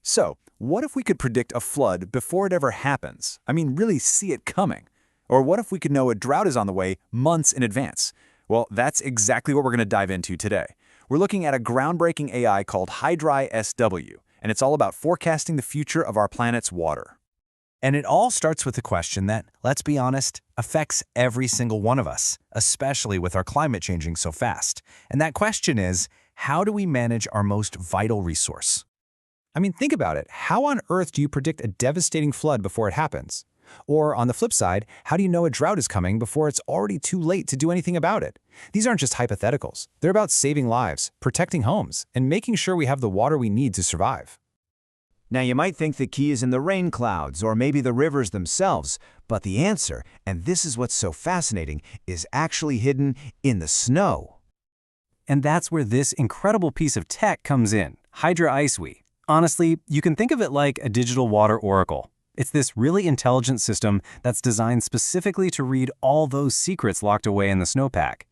So, what if we could predict a flood before it ever happens? I mean, really see it coming. Or what if we could know a drought is on the way months in advance? Well, that's exactly what we're going to dive into today. We're looking at a groundbreaking AI called HydrAI SW, and it's all about forecasting the future of our planet's water. And it all starts with a question that, let's be honest, affects every single one of us, especially with our climate changing so fast. And that question is, how do we manage our most vital resource? I mean, think about it. How on earth do you predict a devastating flood before it happens? Or on the flip side, how do you know a drought is coming before it's already too late to do anything about it? These aren't just hypotheticals. They're about saving lives, protecting homes, and making sure we have the water we need to survive. Now, you might think the key is in the rain clouds or maybe the rivers themselves, but the answer, and this is what's so fascinating, is actually hidden in the snow. And that's where this incredible piece of tech comes in, HydrAI SWE. Honestly, you can think of it like a digital water oracle. It's this really intelligent system that's designed specifically to read all those secrets locked away in the snowpack.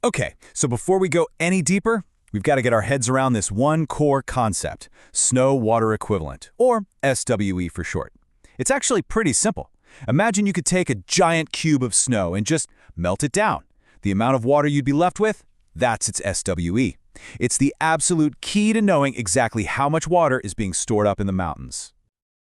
Okay, so before we go any deeper, we've got to get our heads around this one core concept, snow water equivalent, or SWE for short. It's actually pretty simple. Imagine you could take a giant cube of snow and just melt it down. The amount of water you'd be left with, that's its SWE. It's the absolute key to knowing exactly how much water is being stored up in the mountains.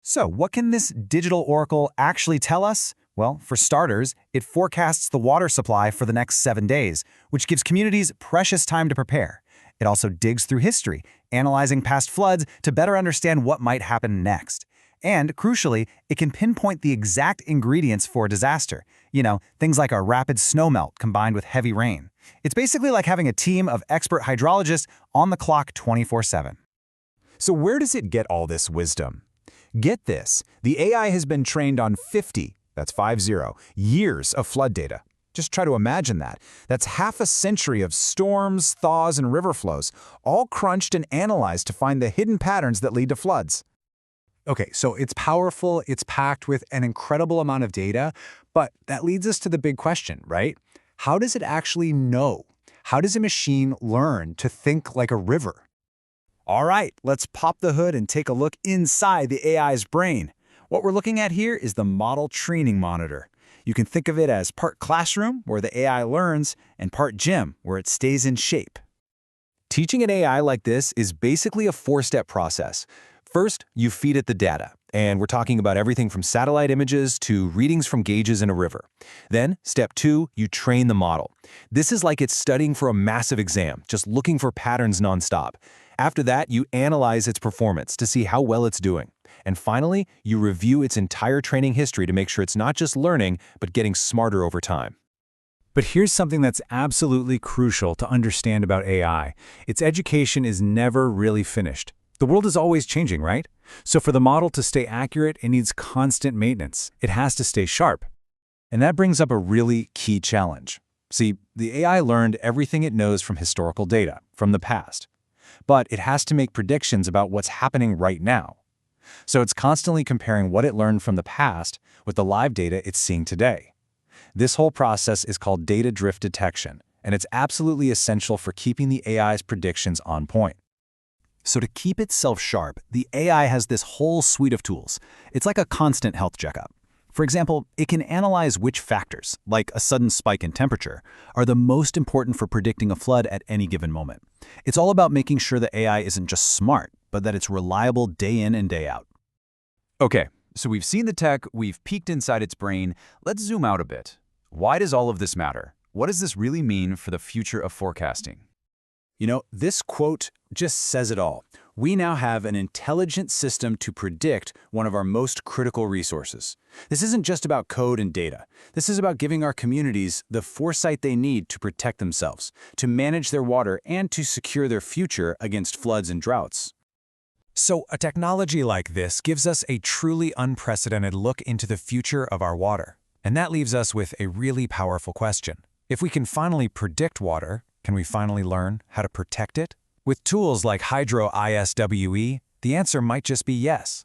So what can this digital oracle actually tell us? Well, for starters, it forecasts the water supply for the next 7 days, which gives communities precious time to prepare. It also digs through history, analyzing past floods to better understand what might happen next. And, crucially, it can pinpoint the exact ingredients for a disaster. You know, things like a rapid snowmelt combined with heavy rain. It's basically like having a team of expert hydrologists on the clock 24/7. So where does it get all this wisdom? Get this, the AI has been trained on 50, that's 50, years of flood data. Just try to imagine that. That's half a century of storms, thaws, and river flows, all crunched and analyzed to find the hidden patterns that lead to floods. Okay, so it's powerful, it's packed with an incredible amount of data, but that leads us to the big question, right? How does it actually know? How does a machine learn to think like a river? All right, let's pop the hood and take a look inside the AI's brain. What we're looking at here is the model training monitor. You can think of it as part classroom, where the AI learns, and part gym, where it stays in shape. Teaching an AI like this is basically a four-step process. First, you feed it the data, and we're talking about everything from satellite images to readings from gauges in a river. Then, step 2, you train the model. This is like it's studying for a massive exam, just looking for patterns nonstop. After that, you analyze its performance to see how well it's doing. And finally, you review its entire training history to make sure it's not just learning, but getting smarter over time. But here's something that's absolutely crucial to understand about AI. Its education is never really finished. The world is always changing, right? So for the model to stay accurate, it needs constant maintenance. It has to stay sharp. And that brings up a really key challenge. See, the AI learned everything it knows from historical data, from the past. But it has to make predictions about what's happening right now. So it's constantly comparing what it learned from the past with the live data it's seeing today. This whole process is called data drift detection, and it's absolutely essential for keeping the AI's predictions on point. So to keep itself sharp, the AI has this whole suite of tools. It's like a constant health checkup. For example, it can analyze which factors, like a sudden spike in temperature, are the most important for predicting a flood at any given moment. It's all about making sure the AI isn't just smart, but that it's reliable day in and day out. Okay, so we've seen the tech, we've peeked inside its brain. Let's zoom out a bit. Why does all of this matter? What does this really mean for the future of forecasting? You know, this quote just says it all. We now have an intelligent system to predict one of our most critical resources. This isn't just about code and data. This is about giving our communities the foresight they need to protect themselves, to manage their water, and to secure their future against floods and droughts. So a technology like this gives us a truly unprecedented look into the future of our water. And that leaves us with a really powerful question. If we can finally predict water, can we finally learn how to protect it? With tools like HydrAI SWE, the answer might just be yes.